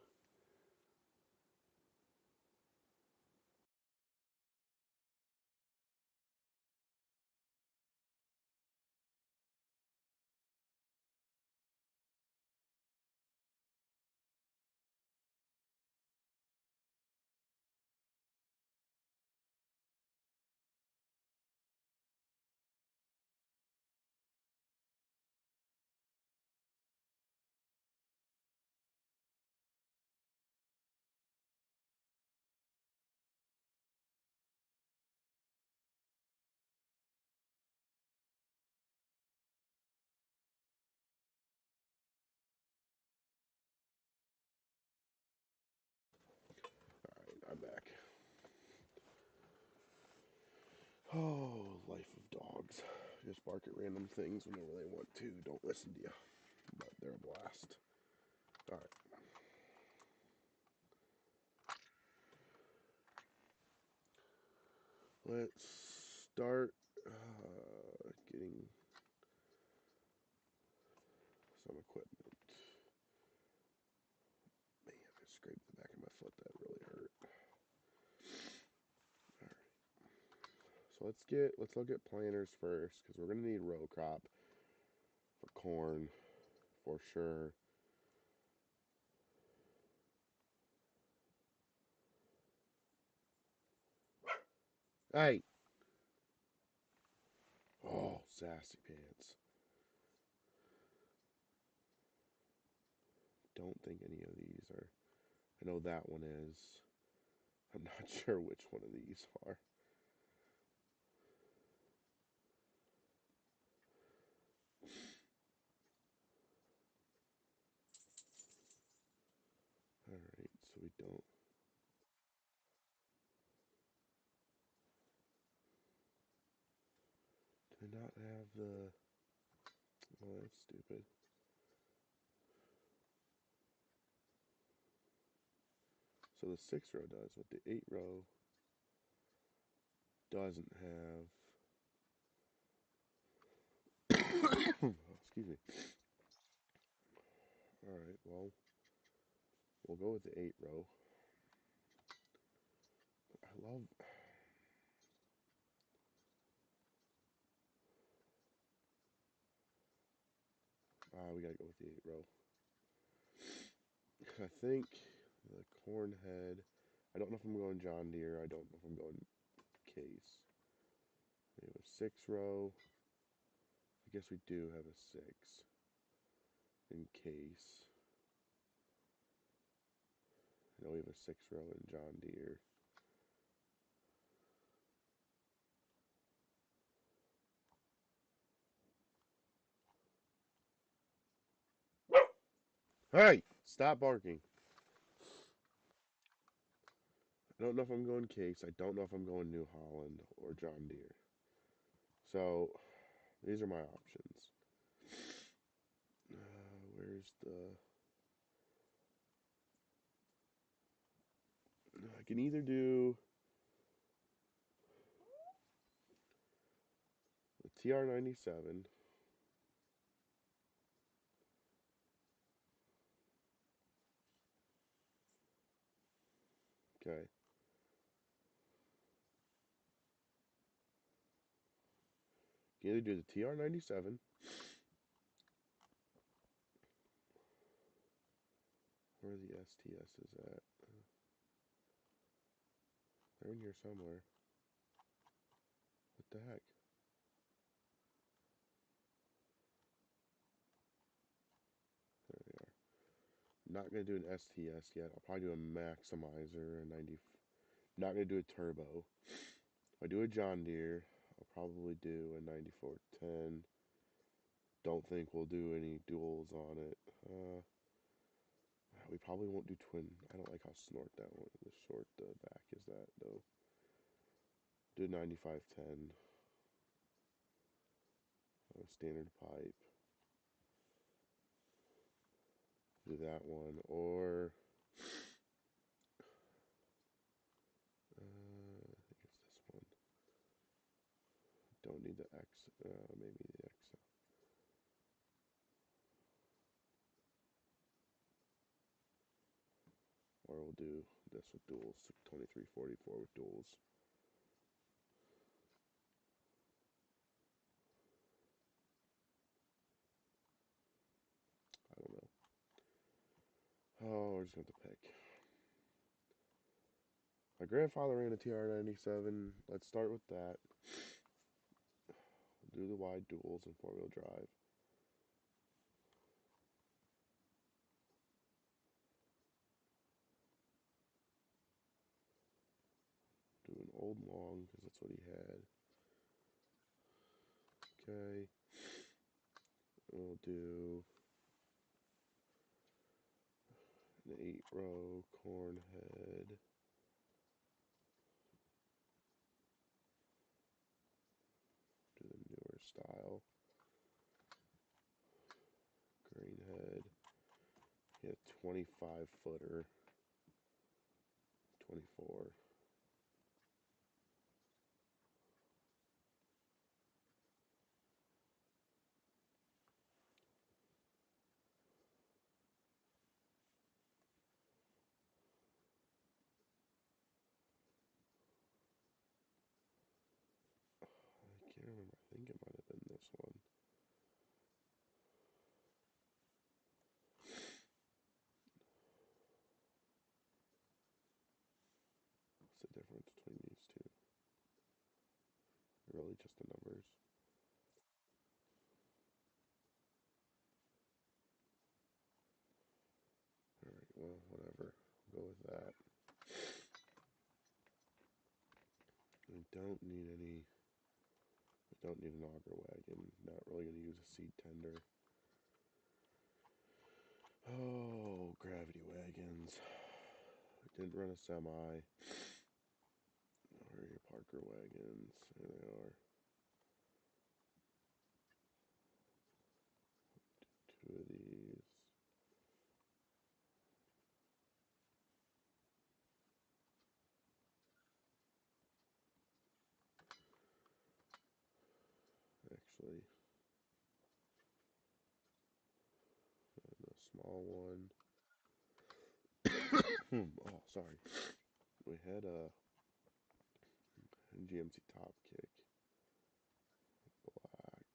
Alright, I'm back. Oh, life of dogs. Just bark at random things whenever they want to. Don't listen to you. But they're a blast. Alright. Let's start getting some equipment. Man, I scraped the back of my foot. That really hurt. Alright. So let's look at planters first, because we're gonna need row crop for corn for sure. Hey! Oh, sassy pants. Don't think any of these are. I know that one is. I'm not sure which one of these are. Alright, so we don't. Do I not have the. Oh, that's stupid. So the 6 row does, but the 8 row doesn't have. Oh, excuse me. Alright, well, we'll go with the 8 row. I love. We gotta go with the 8 row. I think the corn head. I don't know if I'm going John Deere. I don't know if I'm going Case. We have a 6 row. I guess we do have a 6 in Case. I know we have a 6 row in John Deere. Hey! Stop barking. I don't know if I'm going Case. I don't know if I'm going New Holland or John Deere. So, these are my options. Where's the... I can either do the TR97. Okay. Can either do the TR97 or the STS is at. They're in here somewhere. What the heck? There they are. Not going to do an STS yet. I'll probably do a Maximizer, a Not going to do a turbo. If I do a John Deere, I'll probably do a 9410. Don't think we'll do any duals on it. We probably won't do twin. I don't like how snort that one. The short back is that though. Do 9510. Standard pipe. Do that one, or I think it's this one. Don't need the X. Maybe the X. Or we'll do this with duals. 2344 with duals. I don't know. Oh, we're just going to pick. My grandfather ran a TR97. Let's start with that. We'll do the wide duals and four-wheel drive. Do an old long because that's what he had. Okay. We'll do an 8-row corn head. Do the newer style. Green head. He had a 25-footer. 24. I can't remember. I think it might have been this one. What's the difference between these two? Really just the numbers. Alright, well, whatever. I'll go with that. I don't need any. I don't need an auger wagon. Not really going to use a seed tender. Oh, gravity wagons. I didn't run a semi. Where are your Parker wagons? There they are. Two of these. Actually, a small one. Oh, sorry. We had a GMC Top Kick. Black.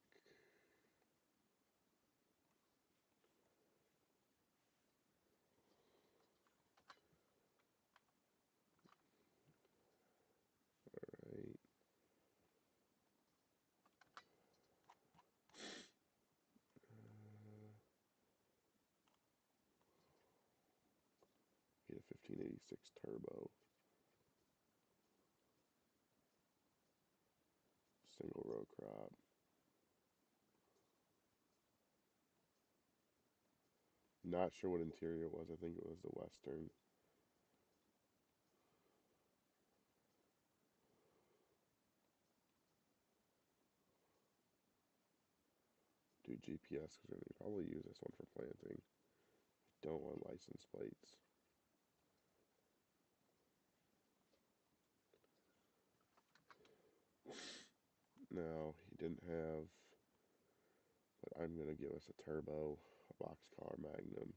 Alright. Get a 1586 turbo. Single row crop. Not sure what interior it was. I think it was the Western. Do GPS because we're going to probably use this one for planting. Don't want license plates. No, he didn't have. But I'm going to give us a turbo, a boxcar Magnum.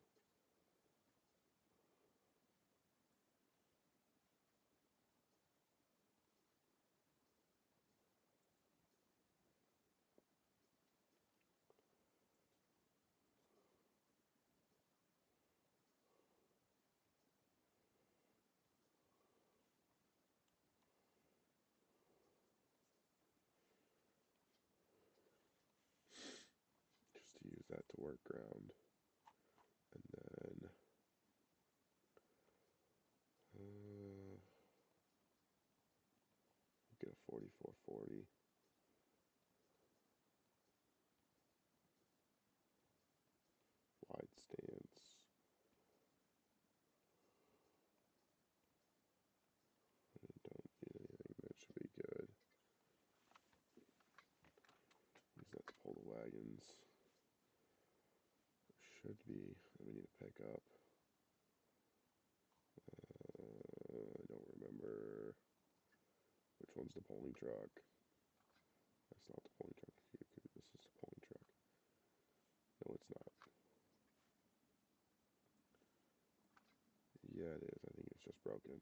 Just to use that to work ground. And then wagons should be that we need to pick up. I don't remember which one's the pulling truck. That's not the pulling truck. This is the pulling truck. No, it's not. Yeah, it is. I think it's just broken.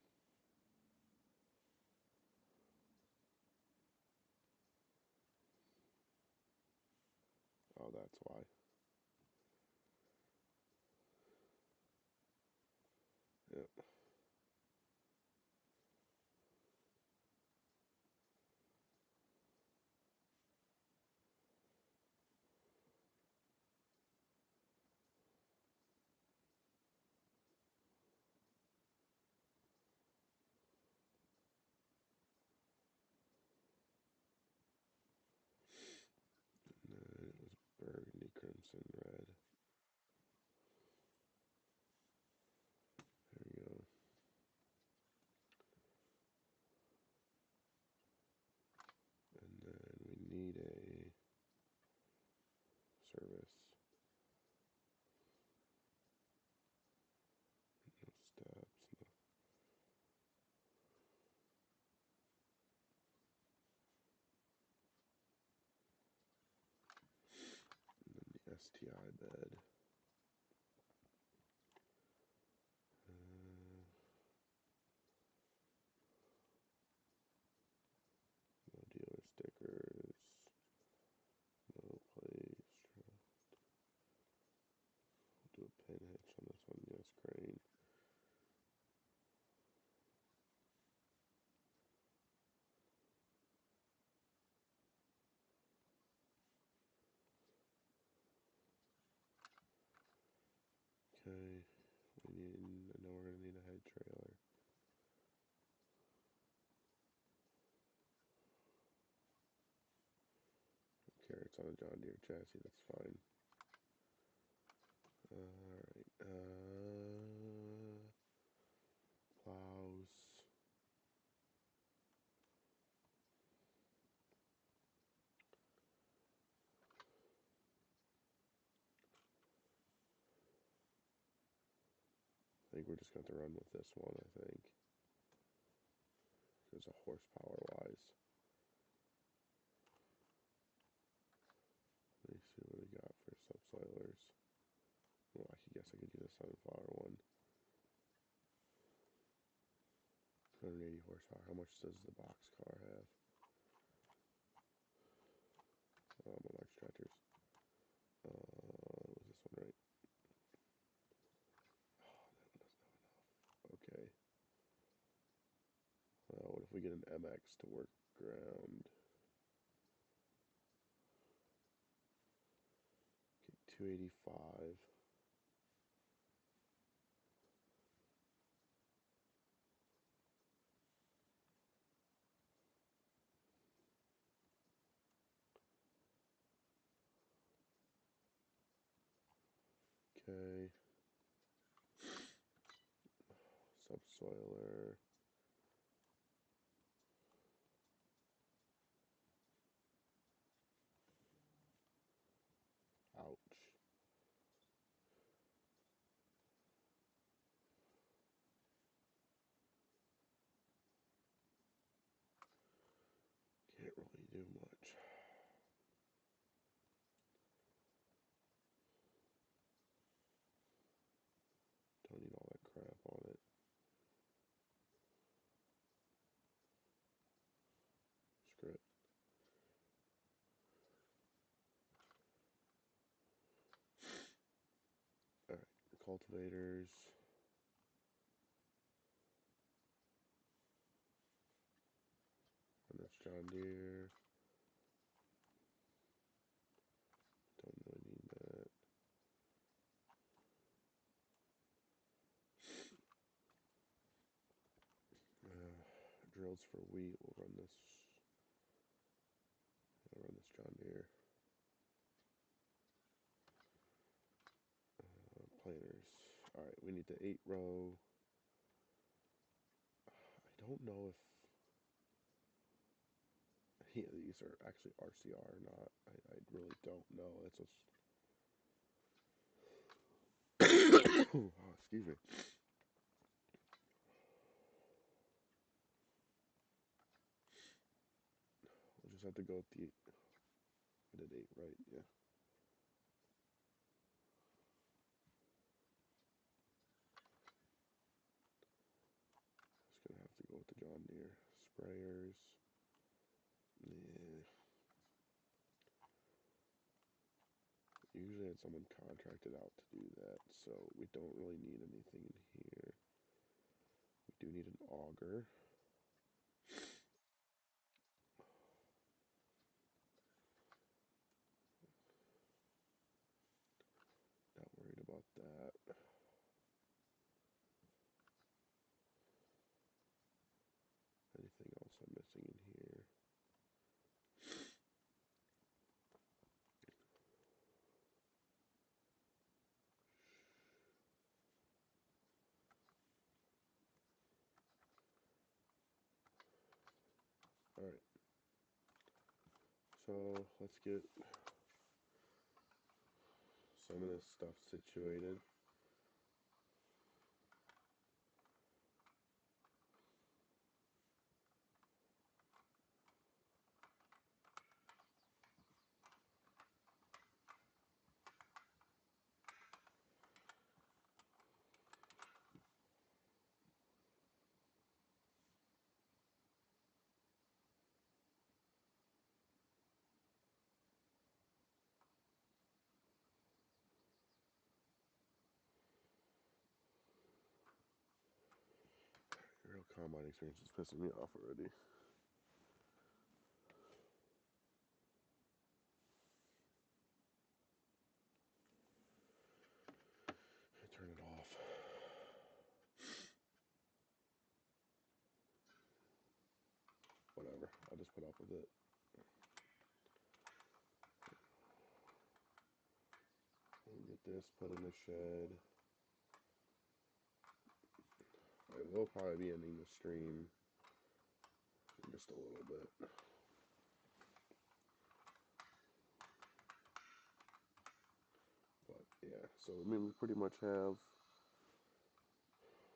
Oh, that's why. Yep. And then it was burgundy, crimson, red. There we go. And then we need a service. No steps. No. And then the STI bed. No dealer stickers. No place. We'll do a pin hitch on this one. Yes, crane. Okay. I know we're gonna need a head trailer. Okay, it's on a John Deere chassis. That's fine. Alright, plows. I think we're just going to have to run with this one, I think. Because of horsepower-wise. Let me see what we got for subsoilers. Well, I guess I could do the sunflower one. 280 horsepower. How much does the box car have? My large tractors. Was this one right? Oh, that one doesn't have enough. Okay. Well, what if we get an MX to work ground? Okay, 285. Okay. Subsoiler. Ouch. Can't really do much. Don't need all that crap on it. Screw it. Alright, cultivators. And that's John Deere. Don't really need that. Drills for wheat. We'll run this. I'll run this John Deere. Planters. Alright, we need the 8-row. I don't know if any of these these are actually RCR or not. I really don't know. It's a oh, excuse me. We'll just have to go with the I did 8, right? Yeah. Just gonna have to go with the John Deere sprayers. Yeah. Usually had someone contracted out to do that, so we don't really need anything in here. We do need an auger. Not worried about that. Anything else I'm missing in here? Alright. So let's get some of this stuff situated. Real combine experience is pissing me off already. Turn it off. Whatever. I'll just put up with it. We'll get this put in the shed. I will probably be ending the stream in just a little bit. But yeah, so I mean we pretty much have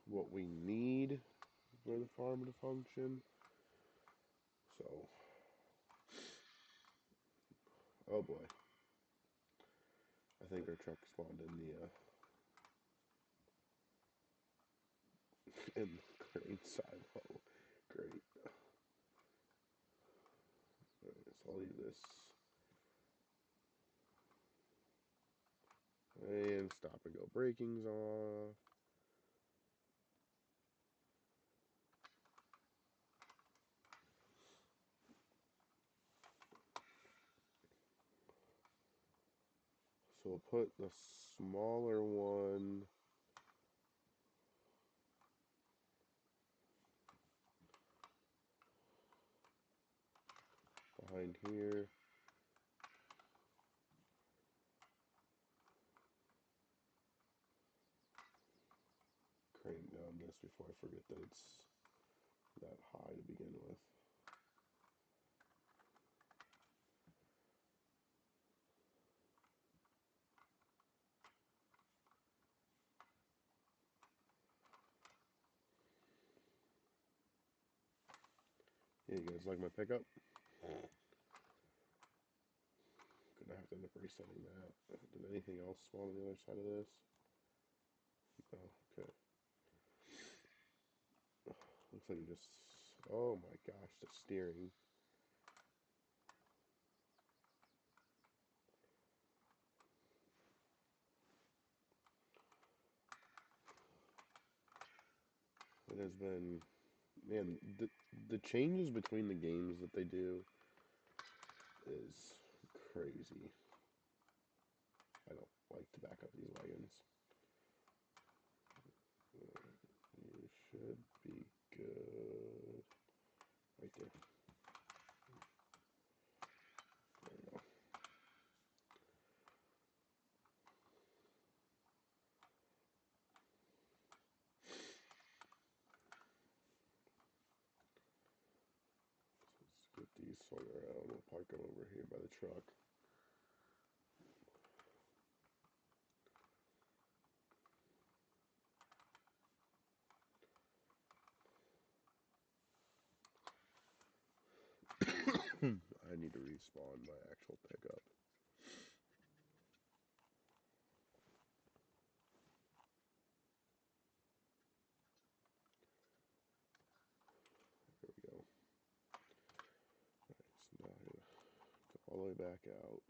what we need for the farm to function. So, oh boy, I think our truck spawned in the in the grain silo. Great. Alright, so I'll leave this and stop and go braking's off. So we'll put the smaller one behind here. Crank down this before I forget that it's that high to begin with. Yeah, you guys like my pickup? Gonna have to end up resetting that. Did anything else spawn on the other side of this? Oh, okay. Looks like you just. Oh my gosh, the steering. It has been. Man, the changes between the games that they do is crazy. I don't like to back up these wagons. You should be good. Right there. There we go. Let's get these swung around. We'll park them over here by the truck. I need to respawn my actual pickup. There we go. Alright, so now I gotta go all the way back out.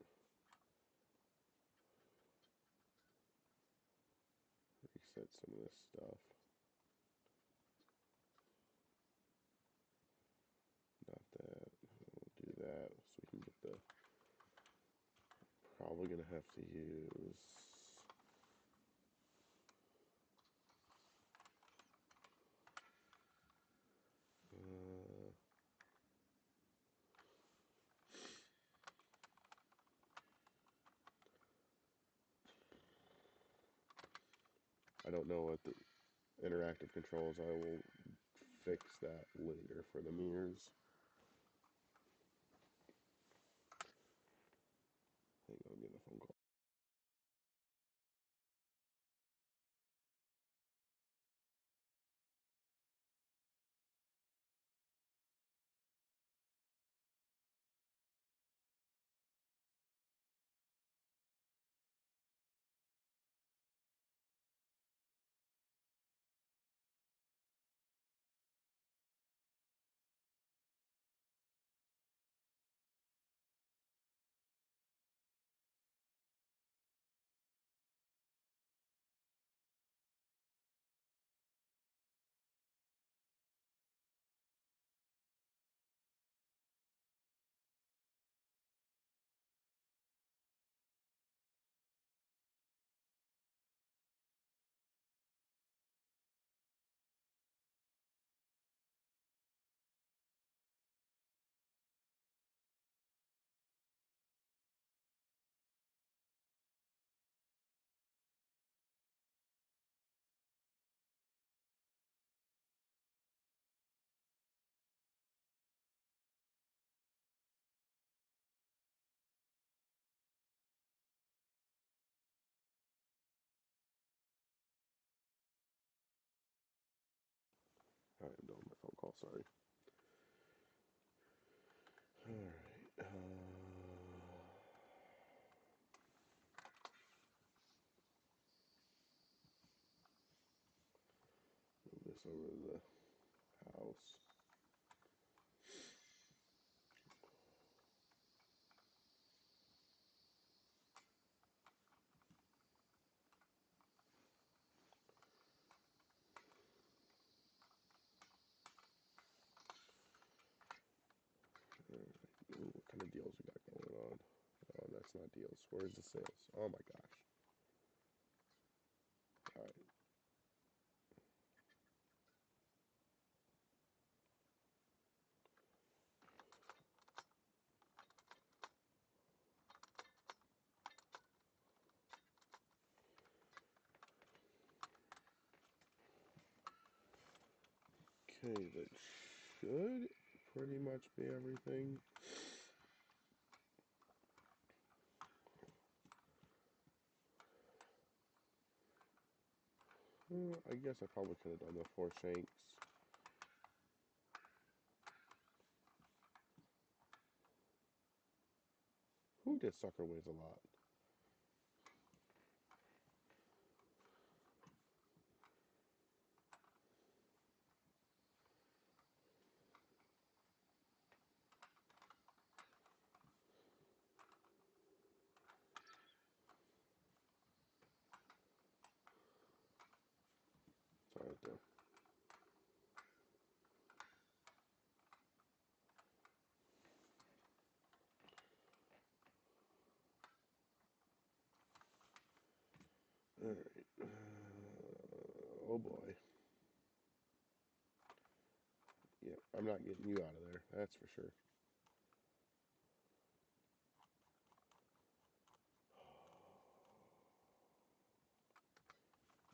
Reset some of this stuff. Not that. We'll do that so we can get the... Probably gonna have to use... I don't know what the interactive controls. I will fix that later for the mirrors. Hang on, I'm getting a phone call. Alright, I'm done with my phone call, sorry. Alright, move this over to the house. Ooh, what kind of deals we got going on? Oh, that's not deals. Where's the sales? Oh my gosh. Alright. Okay, that should pretty much be everything. I guess I probably could have done the 4 shanks. Ooh, this sucker weighs a lot. It's alright though. Alright. Oh boy. Yeah, I'm not getting you out of there. That's for sure.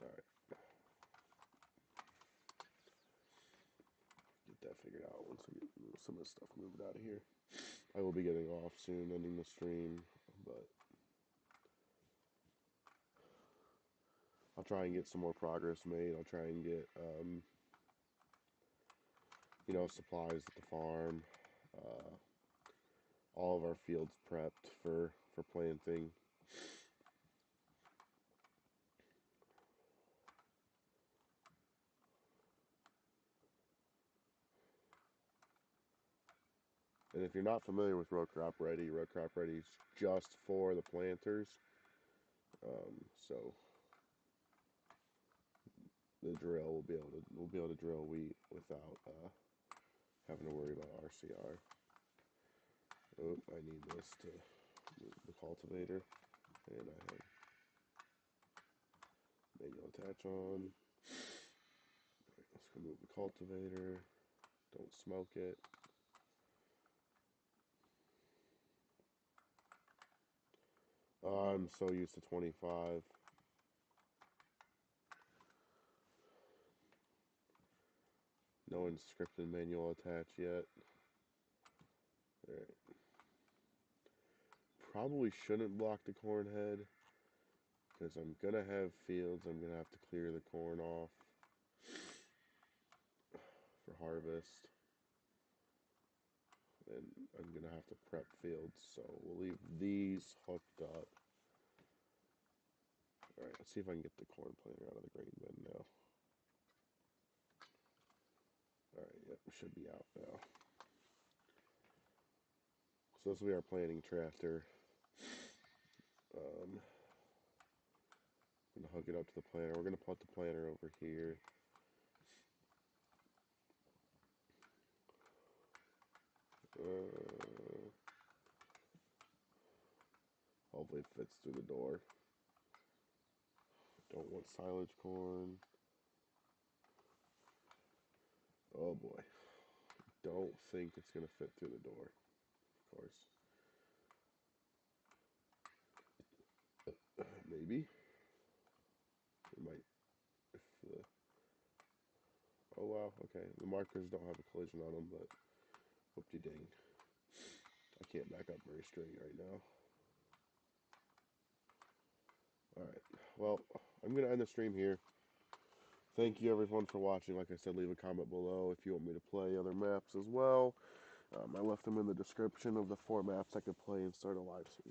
Alright. Get that figured out once I get some of this stuff moved out of here. I will be getting off soon, ending the stream, but I'll try and get some more progress made. I'll try and get, supplies at the farm, all of our fields prepped for planting. And if you're not familiar with Row Crop Ready is just for the planters. So the drill we'll be able to drill wheat without having to worry about RCR. Oh, I need this to move the cultivator, and I have manual attach on. Alright, let's go move the cultivator. Don't smoke it. I'm so used to 25. No one's scripted manual attach yet. Alright. Probably shouldn't block the corn head, because I'm gonna have fields. I'm gonna have to clear the corn off for harvest. And I'm gonna have to prep fields, so we'll leave these hooked up. Alright, let's see if I can get the corn planter out of the grain bin now. Alright, yep, we should be out now. So this will be our planting tractor. I'm gonna hook it up to the planter. We're gonna put the planter over here. Hopefully it fits through the door. Don't want silage corn. Oh boy. Don't think it's gonna fit through the door. Of course. Maybe. It might. If the. Oh wow. Okay. The markers don't have a collision on them, but whoop-de-ding. I can't back up very straight right now. Alright. Well, I'm gonna end the stream here. Thank you everyone for watching. Like I said, leave a comment below if you want me to play other maps as well. I left them in the description of the 4 maps I could play and start a live stream.